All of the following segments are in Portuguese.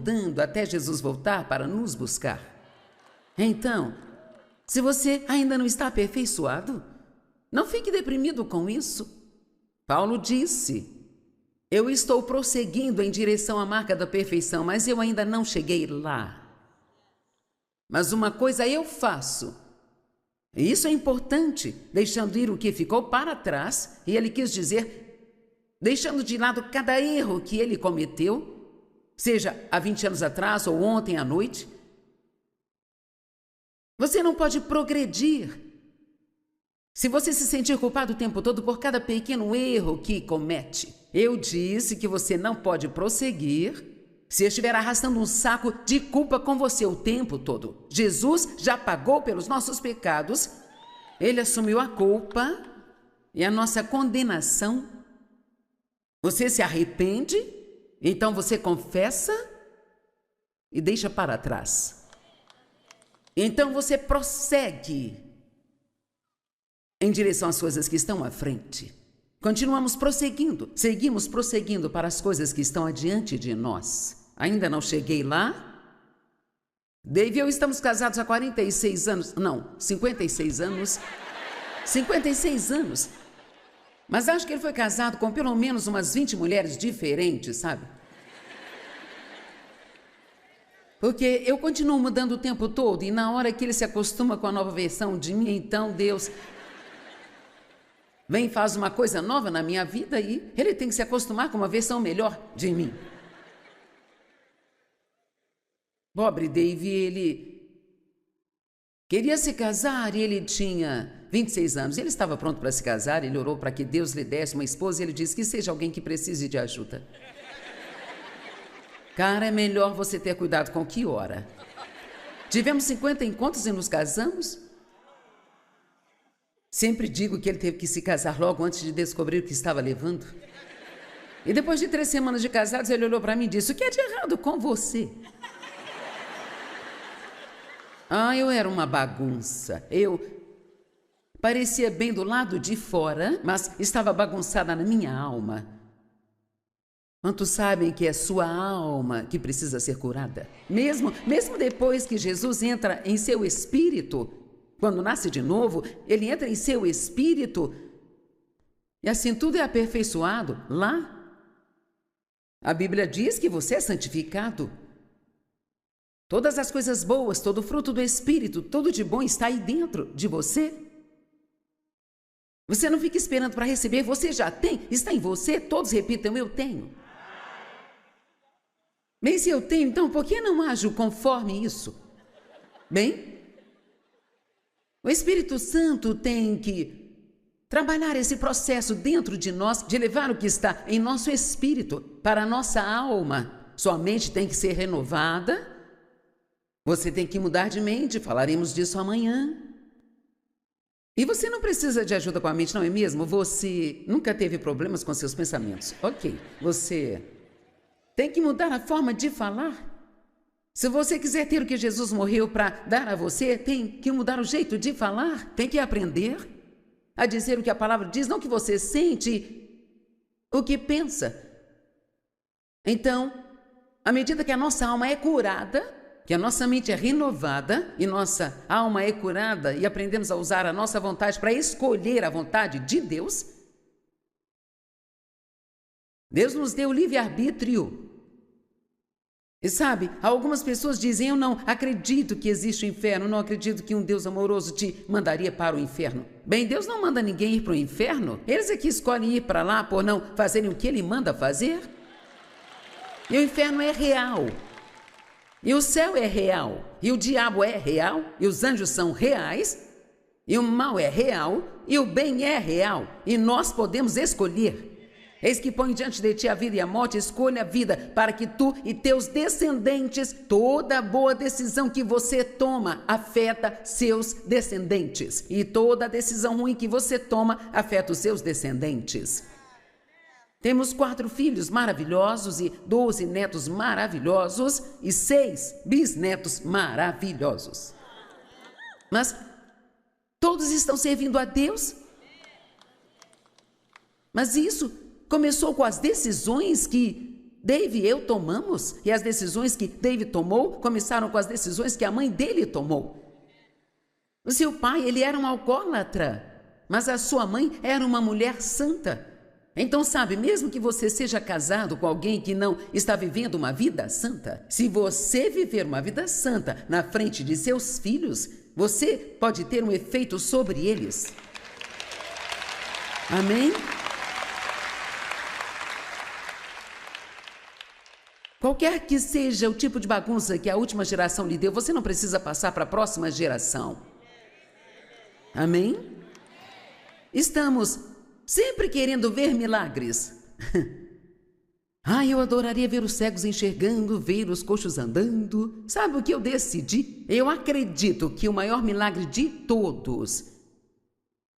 mudando até Jesus voltar para nos buscar. Então, se você ainda não está aperfeiçoado, não fique deprimido com isso. Paulo disse: eu estou prosseguindo em direção à marca da perfeição, mas eu ainda não cheguei lá. Mas uma coisa eu faço, e isso é importante, deixando ir o que ficou para trás, e ele quis dizer, deixando de lado cada erro que ele cometeu, seja há 20 anos atrás ou ontem à noite. Você não pode progredir se você se sentir culpado o tempo todo por cada pequeno erro que comete. Eu disse que você não pode prosseguir se estiver arrastando um saco de culpa com você o tempo todo. Jesus já pagou pelos nossos pecados, ele assumiu a culpa e a nossa condenação. Você se arrepende, então você confessa e deixa para trás. Então você prossegue em direção às coisas que estão à frente. Continuamos prosseguindo, seguimos prosseguindo para as coisas que estão adiante de nós. Ainda não cheguei lá. Dave e eu estamos casados há 46 anos. Não, 56 anos. 56 anos. Mas acho que ele foi casado com pelo menos umas 20 mulheres diferentes, sabe? Porque eu continuo mudando o tempo todo e na hora que ele se acostuma com a nova versão de mim, então Deus vem e faz uma coisa nova na minha vida e ele tem que se acostumar com uma versão melhor de mim. Pobre Dave, ele queria se casar e ele tinha 26 anos. Ele estava pronto para se casar, ele orou para que Deus lhe desse uma esposa e ele disse que seja alguém que precise de ajuda. Cara, é melhor você ter cuidado com o que ora. Tivemos 50 encontros e nos casamos. Sempre digo que ele teve que se casar logo antes de descobrir o que estava levando. E depois de 3 semanas de casados, ele olhou para mim e disse: o que é de errado com você? Eu era uma bagunça. Eu parecia bem do lado de fora, mas estava bagunçada na minha alma. Quantos sabem que é sua alma que precisa ser curada? Mesmo depois que Jesus entra em seu espírito, quando nasce de novo, ele entra em seu espírito e assim tudo é aperfeiçoado lá. A Bíblia diz que você é santificado. Todas as coisas boas, todo o fruto do Espírito, tudo de bom está aí dentro de você. Você não fica esperando para receber, você já tem, está em você, todos repitam: eu tenho. Bem, se eu tenho, então por que não ajo conforme isso? Bem, o Espírito Santo tem que trabalhar esse processo dentro de nós, de levar o que está em nosso espírito para a nossa alma. Sua mente tem que ser renovada. Você tem que mudar de mente, falaremos disso amanhã. E você não precisa de ajuda com a mente, não é mesmo? Você nunca teve problemas com seus pensamentos. Ok, você tem que mudar a forma de falar. Se você quiser ter o que Jesus morreu para dar a você, tem que mudar o jeito de falar. Tem que aprender a dizer o que a palavra diz, não o que você sente, o que pensa. Então, à medida que a nossa alma é curada, que a nossa mente é renovada e nossa alma é curada e aprendemos a usar a nossa vontade para escolher a vontade de Deus, Deus nos deu livre-arbítrio. E sabe, algumas pessoas dizem: eu não acredito que existe o inferno, não acredito que um Deus amoroso te mandaria para o inferno. Bem, Deus não manda ninguém ir para o inferno. Eles é que escolhem ir para lá por não fazerem o que Ele manda fazer. E o inferno é real. E o céu é real, e o diabo é real, e os anjos são reais, e o mal é real, e o bem é real, e nós podemos escolher. Eis que põe diante de ti a vida e a morte, escolha a vida, para que tu e teus descendentes, toda boa decisão que você toma afeta seus descendentes, e toda decisão ruim que você toma afeta os seus descendentes. Temos 4 filhos maravilhosos e 12 netos maravilhosos e 6 bisnetos maravilhosos. Mas todos estão servindo a Deus? Mas isso começou com as decisões que Dave e eu tomamos, e as decisões que Dave tomou começaram com as decisões que a mãe dele tomou. O seu pai, ele era um alcoólatra, mas a sua mãe era uma mulher santa. Então, sabe, mesmo que você seja casado com alguém que não está vivendo uma vida santa, se você viver uma vida santa na frente de seus filhos, você pode ter um efeito sobre eles. Amém? Qualquer que seja o tipo de bagunça que a última geração lhe deu, você não precisa passar para a próxima geração. Amém? Estamos sempre querendo ver milagres. Eu adoraria ver os cegos enxergando, ver os coxos andando. Sabe o que eu decidi? Eu acredito que o maior milagre de todos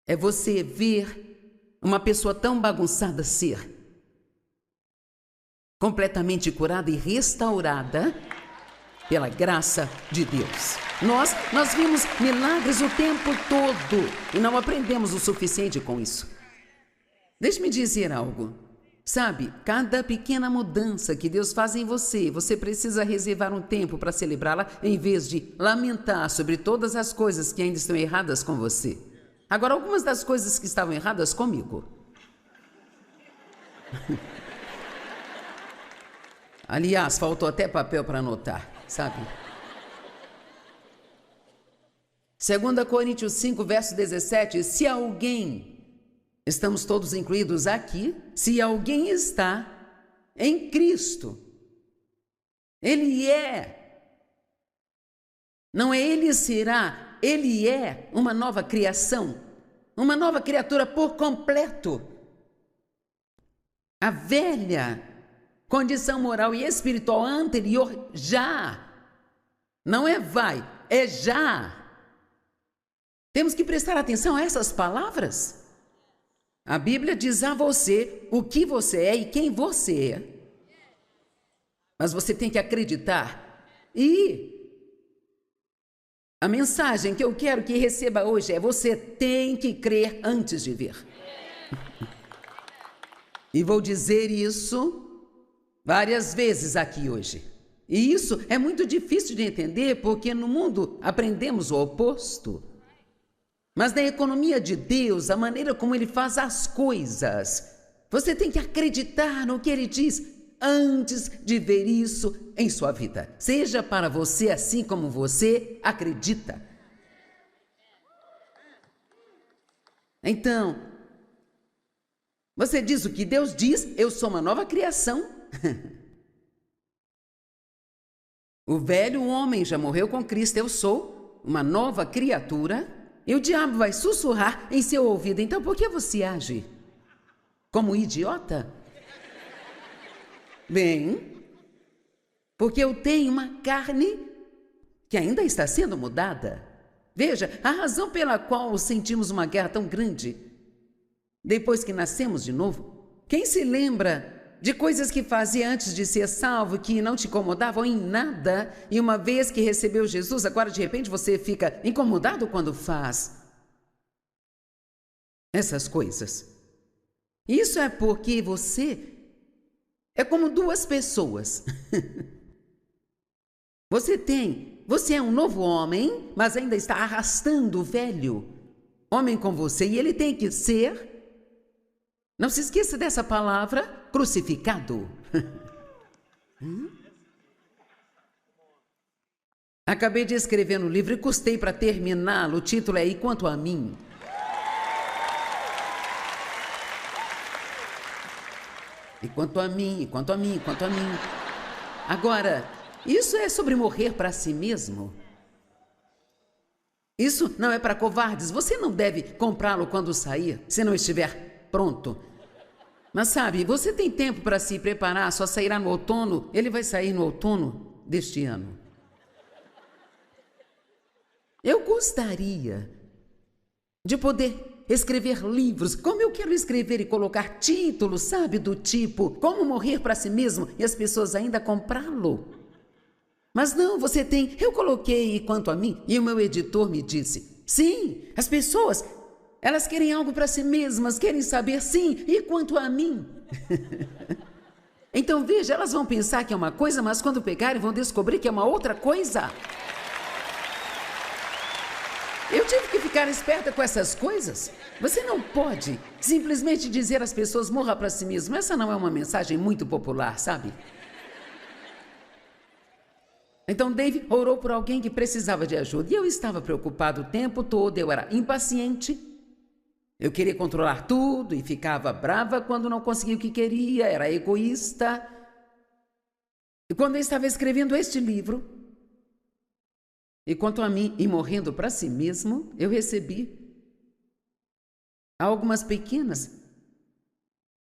é você ver uma pessoa tão bagunçada ser completamente curada e restaurada pela graça de Deus. Nós vimos milagres o tempo todo e não aprendemos o suficiente com isso. Deixe-me dizer algo. Sabe, cada pequena mudança que Deus faz em você, você precisa reservar um tempo para celebrá-la em vez de lamentar sobre todas as coisas que ainda estão erradas com você. Agora, algumas das coisas que estavam erradas comigo. Aliás, faltou até papel para anotar, sabe? 2 Coríntios 5, verso 17, se alguém, estamos todos incluídos aqui, se alguém está em Cristo, ele é, não é ele será, ele é uma nova criação, uma nova criatura por completo. A velha condição moral e espiritual anterior já, não é vai, é já. Temos que prestar atenção a essas palavras. A Bíblia diz a você o que você é e quem você é. Mas você tem que acreditar. E a mensagem que eu quero que receba hoje é: você tem que crer antes de ver. E vou dizer isso várias vezes aqui hoje. E isso é muito difícil de entender porque no mundo aprendemos o oposto. Mas na economia de Deus, a maneira como Ele faz as coisas, você tem que acreditar no que Ele diz antes de ver isso em sua vida. Seja para você assim como você acredita. Então, você diz o que Deus diz, eu sou uma nova criação. O velho homem já morreu com Cristo, eu sou uma nova criatura. E o diabo vai sussurrar em seu ouvido: então por que você age como idiota? Bem, porque eu tenho uma carne que ainda está sendo mudada. Veja, a razão pela qual sentimos uma guerra tão grande depois que nascemos de novo. Quem se lembra de coisas que fazia antes de ser salvo, que não te incomodavam em nada, e uma vez que recebeu Jesus, agora de repente você fica incomodado quando faz essas coisas? Isso é porque você é como duas pessoas. Você é um novo homem, mas ainda está arrastando o velho homem com você, e ele tem que ser, não se esqueça dessa palavra, crucificado. Acabei de escrever no livro e custei para terminá-lo. O título é E Quanto a Mim. E quanto a mim, e quanto a mim, e quanto a mim. Agora, isso é sobre morrer para si mesmo. Isso não é para covardes. Você não deve comprá-lo quando sair, se não estiver pronto. Mas sabe, você tem tempo para se preparar, só sairá no outono. Ele vai sair no outono deste ano. Eu gostaria de poder escrever livros, como eu quero escrever e colocar títulos, sabe, do tipo Como Morrer para Si Mesmo, e as pessoas ainda comprá-lo. Mas não, você tem, eu coloquei E Quanto a Mim, e o meu editor me disse, sim, as pessoas, elas querem algo para si mesmas, querem saber, sim, e quanto a mim? Então veja, elas vão pensar que é uma coisa, mas quando pegarem vão descobrir que é uma outra coisa. Eu tive que ficar esperta com essas coisas. Você não pode simplesmente dizer às pessoas, morra para si mesmo. Essa não é uma mensagem muito popular, sabe? Então Dave orou por alguém que precisava de ajuda. E eu estava preocupado o tempo todo, eu era impaciente. Eu queria controlar tudo e ficava brava quando não conseguia o que queria, era egoísta. E quando eu estava escrevendo este livro, e quanto a mim, e morrendo para si mesmo, eu recebi algumas pequenas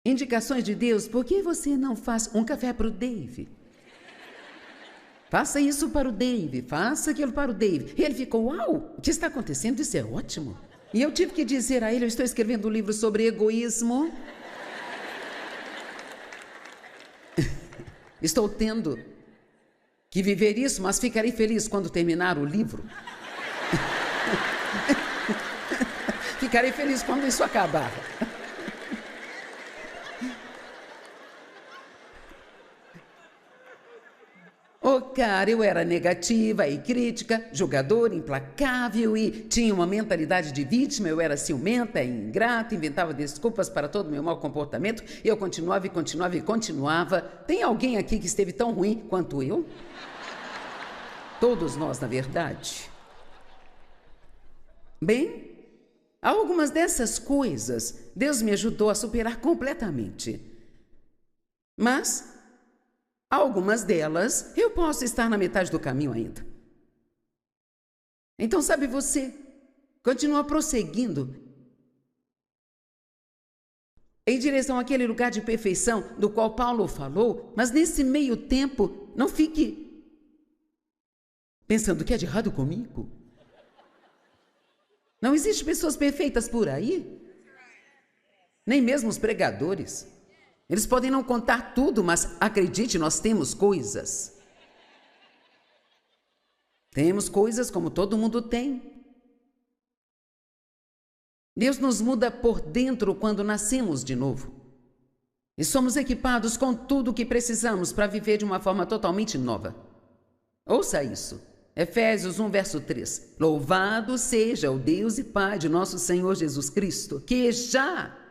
indicações de Deus. Por que você não faz um café para o Dave? Faça isso para o Dave, faça aquilo para o Dave. E ele ficou, uau, o que está acontecendo? Isso é ótimo. E eu tive que dizer a ele, eu estou escrevendo um livro sobre egoísmo. Estou tendo que viver isso, mas ficarei feliz quando terminar o livro. Ficarei feliz quando isso acabar. Oh, cara, eu era negativa e crítica, julgadora, implacável e tinha uma mentalidade de vítima. Eu era ciumenta e ingrata, inventava desculpas para todo o meu mau comportamento. Eu continuava e continuava e continuava. Tem alguém aqui que esteve tão ruim quanto eu? Todos nós, na verdade. Bem, algumas dessas coisas Deus me ajudou a superar completamente. Mas algumas delas, eu posso estar na metade do caminho ainda. Então, sabe, você continua prosseguindo em direção àquele lugar de perfeição do qual Paulo falou, mas nesse meio tempo, não fique pensando que é de errado comigo. Não existem pessoas perfeitas por aí, nem mesmo os pregadores. Eles podem não contar tudo, mas acredite, nós temos coisas. Temos coisas como todo mundo tem. Deus nos muda por dentro quando nascemos de novo. E somos equipados com tudo o que precisamos para viver de uma forma totalmente nova. Ouça isso. Efésios 1, verso 3. Louvado seja o Deus e Pai de nosso Senhor Jesus Cristo, que já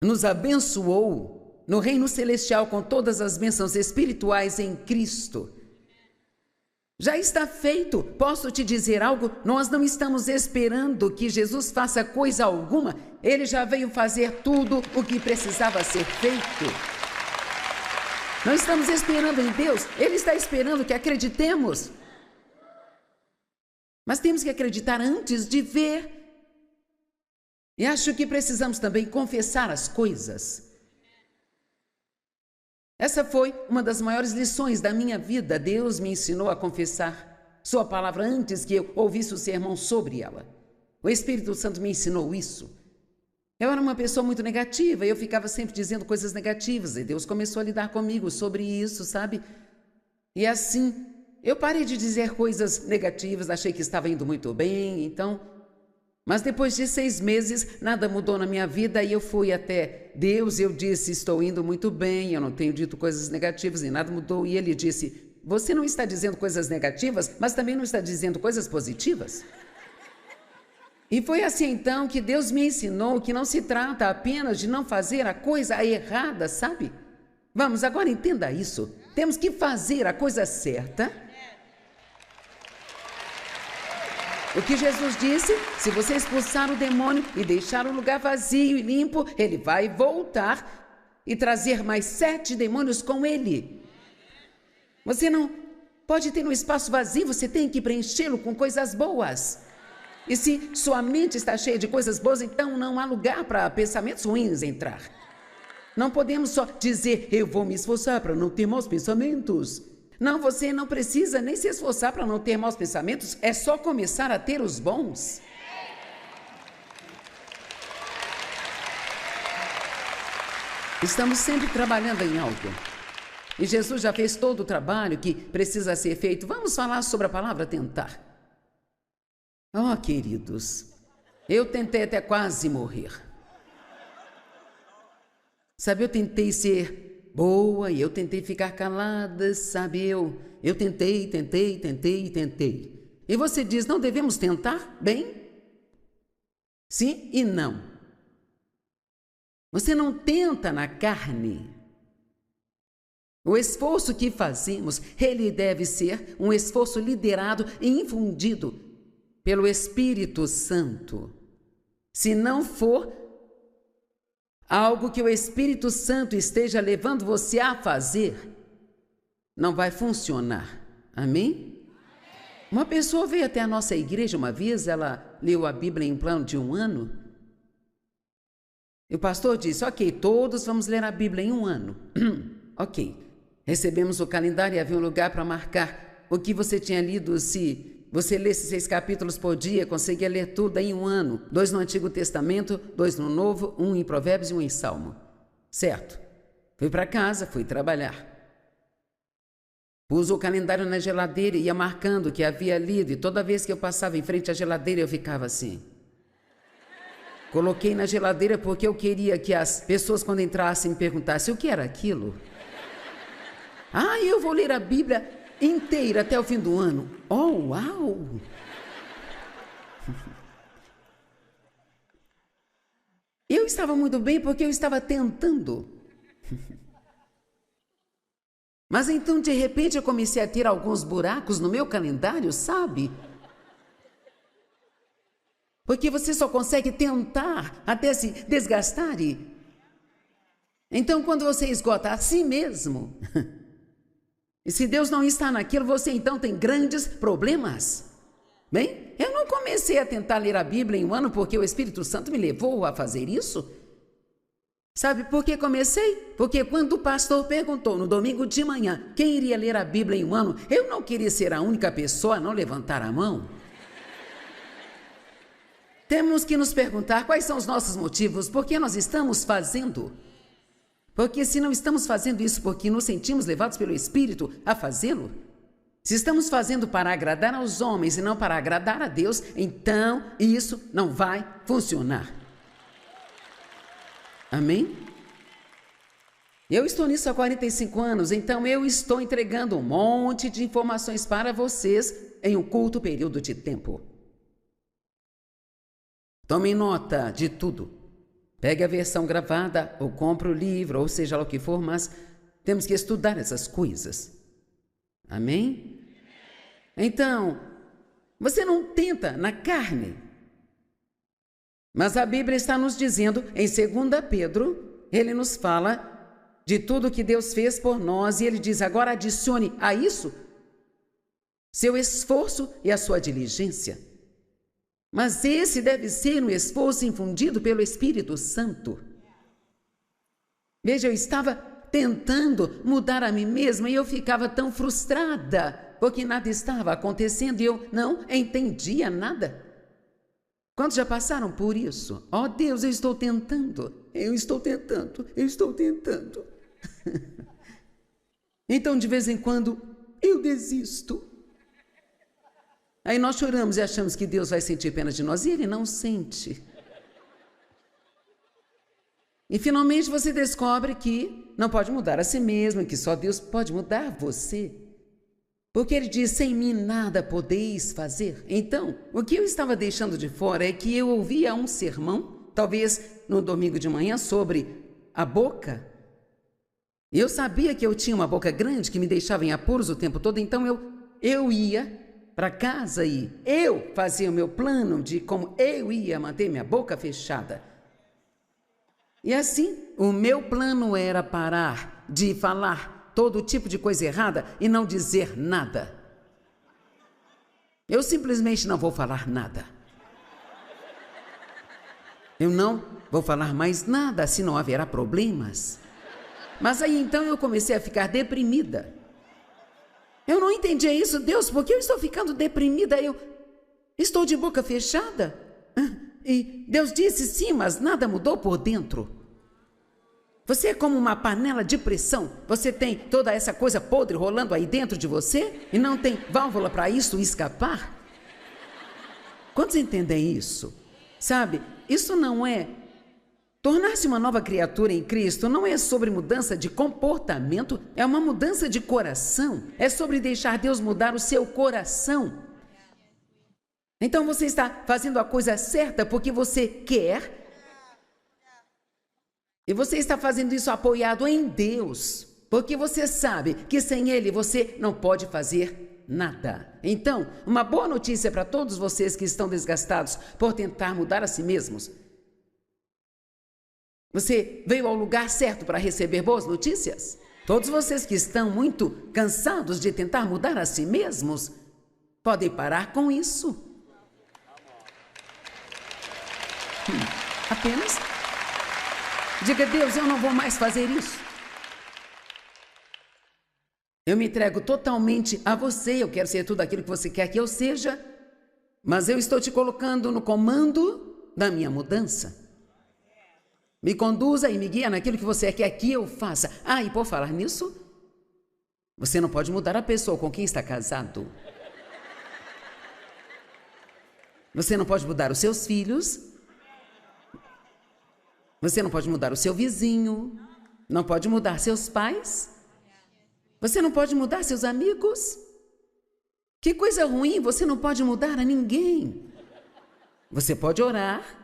nos abençoou no reino celestial com todas as bênçãos espirituais em Cristo. Já está feito. Posso te dizer algo? Nós não estamos esperando que Jesus faça coisa alguma. Ele já veio fazer tudo o que precisava ser feito. Não estamos esperando em Deus. Ele está esperando que acreditemos. Mas temos que acreditar antes de ver. E acho que precisamos também confessar as coisas. Essa foi uma das maiores lições da minha vida. Deus me ensinou a confessar sua palavra antes que eu ouvisse o sermão sobre ela. O Espírito Santo me ensinou isso. Eu era uma pessoa muito negativa e eu ficava sempre dizendo coisas negativas. E Deus começou a lidar comigo sobre isso, sabe? E assim, eu parei de dizer coisas negativas, achei que estava indo muito bem, então... Mas depois de 6 meses, nada mudou na minha vida e eu fui até Deus e eu disse, estou indo muito bem, eu não tenho dito coisas negativas e nada mudou. E ele disse, você não está dizendo coisas negativas, mas também não está dizendo coisas positivas? E foi assim então que Deus me ensinou que não se trata apenas de não fazer a coisa errada, sabe? Vamos, agora entenda isso. Temos que fazer a coisa certa. O que Jesus disse, se você expulsar o demônio e deixar o lugar vazio e limpo, ele vai voltar e trazer mais 7 demônios com ele. Você não pode ter um espaço vazio, você tem que preenchê-lo com coisas boas. E se sua mente está cheia de coisas boas, então não há lugar para pensamentos ruins entrar. Não podemos só dizer, eu vou me esforçar para não ter maus pensamentos. Não, você não precisa nem se esforçar para não ter maus pensamentos, é só começar a ter os bons. Estamos sempre trabalhando em algo. E Jesus já fez todo o trabalho que precisa ser feito. Vamos falar sobre a palavra tentar. Oh, queridos, eu tentei até quase morrer. Sabe, eu tentei ser boa e eu tentei ficar calada, sabe, eu tentei. E você diz, não devemos tentar? Bem, sim e não. Você não tenta na carne. O esforço que fazemos, ele deve ser um esforço liderado e infundido pelo Espírito Santo. Se não for algo que o Espírito Santo esteja levando você a fazer, não vai funcionar. Amém? Uma pessoa veio até a nossa igreja uma vez, ela leu a Bíblia em um plano de 1 ano. E o pastor disse, ok, todos vamos ler a Bíblia em 1 ano. Ok. Recebemos o calendário e havia um lugar para marcar o que você tinha lido. Se você lesse 6 capítulos por dia, conseguia ler tudo em 1 ano. 2 no Antigo Testamento, 2 no Novo, 1 em Provérbios e 1 em Salmo. Certo. Fui para casa, fui trabalhar. Pus o calendário na geladeira e ia marcando o que havia lido. E toda vez que eu passava em frente à geladeira, eu ficava assim. Coloquei na geladeira porque eu queria que as pessoas, quando entrassem, perguntassem o que era aquilo. Ah, eu vou ler a Bíblia inteira até o fim do ano. Oh, uau! Eu estava muito bem porque eu estava tentando. Mas então, de repente, eu comecei a ter alguns buracos no meu calendário, sabe? Porque você só consegue tentar até se desgastar. Então, quando você esgota a si mesmo... E se Deus não está naquilo, você então tem grandes problemas. Bem, eu não comecei a tentar ler a Bíblia em 1 ano porque o Espírito Santo me levou a fazer isso. Sabe por que comecei? Porque quando o pastor perguntou no domingo de manhã quem iria ler a Bíblia em 1 ano, eu não queria ser a única pessoa a não levantar a mão. Temos que nos perguntar quais são os nossos motivos, por que nós estamos fazendo. Porque se não estamos fazendo isso porque nos sentimos levados pelo Espírito a fazê-lo, se estamos fazendo para agradar aos homens e não para agradar a Deus, então isso não vai funcionar. Amém? Eu estou nisso há 45 anos, então eu estou entregando um monte de informações para vocês em um curto período de tempo. Tomem nota de tudo. Pegue a versão gravada, ou compre o livro, ou seja lá o que for, mas temos que estudar essas coisas. Amém? Então, você não tenta na carne. Mas a Bíblia está nos dizendo, em 2 Pedro, ele nos fala de tudo que Deus fez por nós, e ele diz, agora adicione a isso seu esforço e a sua diligência. Mas esse deve ser um esforço infundido pelo Espírito Santo. Veja, eu estava tentando mudar a mim mesma e eu ficava tão frustrada, porque nada estava acontecendo e eu não entendia nada. Quantos já passaram por isso? Oh Deus, eu estou tentando. Então, de vez em quando, eu desisto. Aí nós choramos e achamos que Deus vai sentir pena de nós, e Ele não sente. E finalmente você descobre que não pode mudar a si mesmo, que só Deus pode mudar você. Porque Ele diz, sem mim nada podeis fazer. Então, o que eu estava deixando de fora é que eu ouvia um sermão, talvez no domingo de manhã, sobre a boca. E eu sabia que eu tinha uma boca grande que me deixava em apuros o tempo todo, então eu ia para casa e eu fazia o meu plano de como eu ia manter minha boca fechada. E assim, o meu plano era parar de falar todo tipo de coisa errada e não dizer nada. Eu simplesmente não vou falar nada. Eu não vou falar mais nada, assim não haverá problemas. Mas aí então eu comecei a ficar deprimida. Eu não entendia isso, Deus, porque eu estou ficando deprimida, eu estou de boca fechada. E Deus disse, sim, mas nada mudou por dentro. Você é como uma panela de pressão, você tem toda essa coisa podre rolando aí dentro de você e não tem válvula para isso escapar. Quantos entendem isso? Sabe, isso não é Tornar-se uma nova criatura em Cristo não é sobre mudança de comportamento, é uma mudança de coração. É sobre deixar Deus mudar o seu coração. Então você está fazendo a coisa certa porque você quer. E você está fazendo isso apoiado em Deus, porque você sabe que sem Ele você não pode fazer nada. Então, uma boa notícia para todos vocês que estão desgastados por tentar mudar a si mesmos. Você veio ao lugar certo para receber boas notícias? Todos vocês que estão muito cansados de tentar mudar a si mesmos, podem parar com isso. Apenas diga: Deus, eu não vou mais fazer isso. Eu me entrego totalmente a você. Eu quero ser tudo aquilo que você quer que eu seja, mas eu estou te colocando no comando da minha mudança. Me conduza e me guia naquilo que você quer que eu faça. E por falar nisso, você não pode mudar a pessoa com quem está casado. Você não pode mudar os seus filhos. Você não pode mudar o seu vizinho. Não pode mudar seus pais. Você não pode mudar seus amigos. Que coisa ruim, você não pode mudar a ninguém. Você pode orar,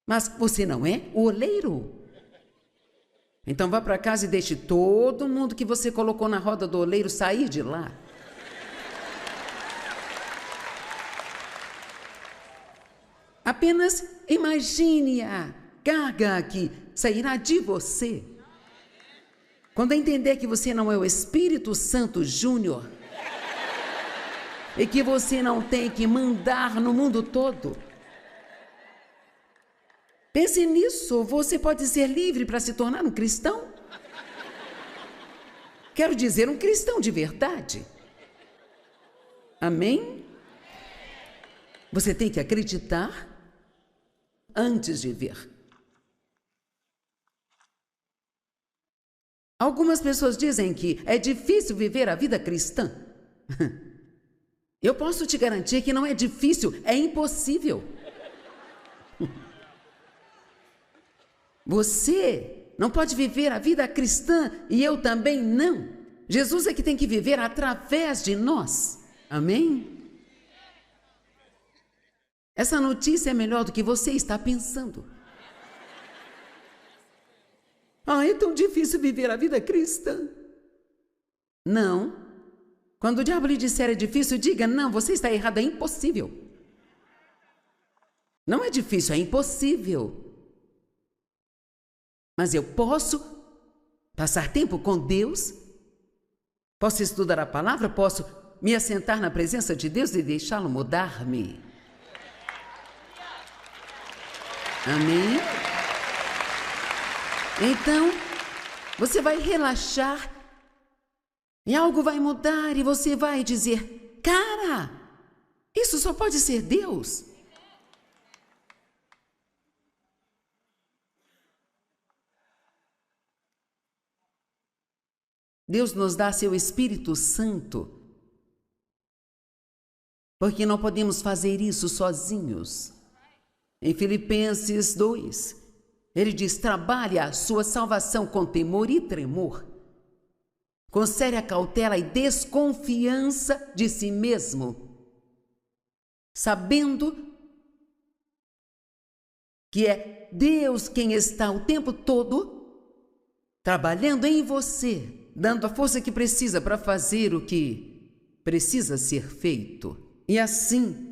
mas você não é o oleiro. Então vá para casa e deixe todo mundo que você colocou na roda do oleiro sair de lá. Apenas imagine a carga que sairá de você quando entender que você não é o Espírito Santo Júnior e que você não tem que mandar no mundo todo. Pense nisso, você pode ser livre para se tornar um cristão. Quero dizer, um cristão de verdade. Amém? Você tem que acreditar antes de ver. Algumas pessoas dizem que é difícil viver a vida cristã. Eu posso te garantir que não é difícil, é impossível. Você não pode viver a vida cristã e eu também não. Jesus é que tem que viver através de nós. Amém? Essa notícia é melhor do que você está pensando. É tão difícil viver a vida cristã. Não. Quando o diabo lhe disser é difícil, diga: não, você está errado, é impossível. Não é difícil, é impossível. Mas eu posso passar tempo com Deus, posso estudar a palavra, posso me assentar na presença de Deus e deixá-lo mudar-me. Amém? Então, você vai relaxar e algo vai mudar e você vai dizer: cara, isso só pode ser Deus. Deus nos dá seu Espírito Santo, porque não podemos fazer isso sozinhos. Em Filipenses 2, ele diz: trabalhe a sua salvação com temor e tremor, com séria cautela e desconfiança de si mesmo, sabendo que é Deus quem está o tempo todo trabalhando em você, dando a força que precisa para fazer o que precisa ser feito. E assim,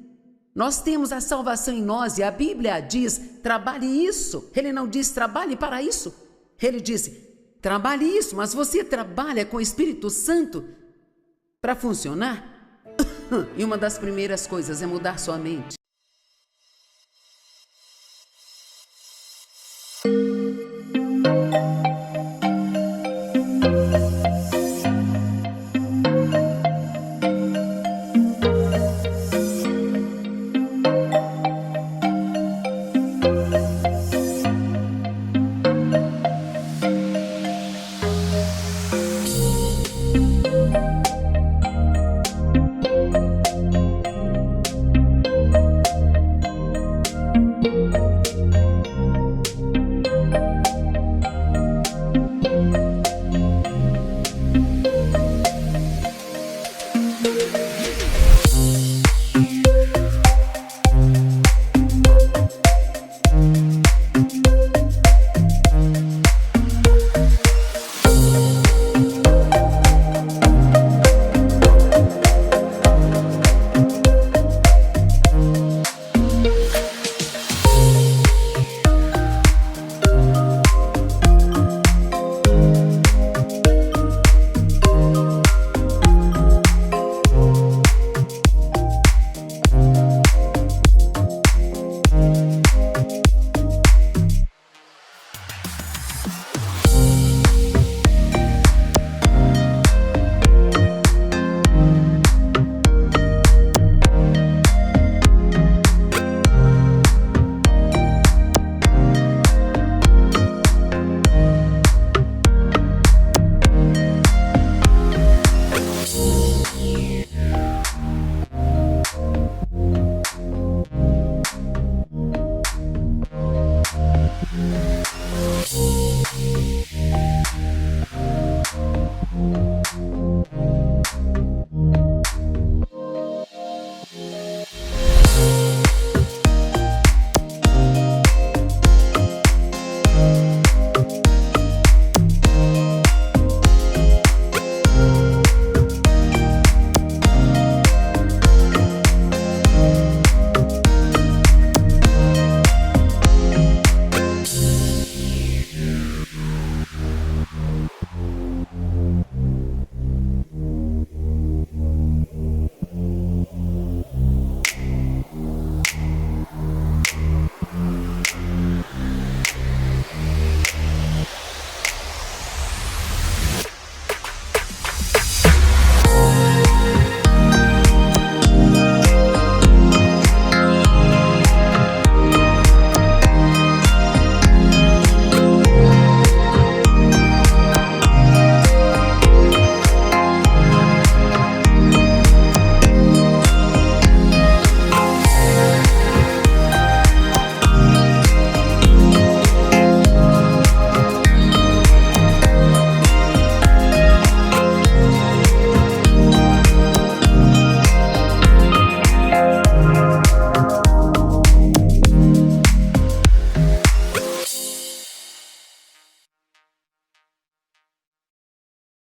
nós temos a salvação em nós e a Bíblia diz: trabalhe isso. Ele não diz trabalhe para isso. Ele diz: trabalhe isso, mas você trabalha com o Espírito Santo para funcionar. E uma das primeiras coisas é mudar sua mente.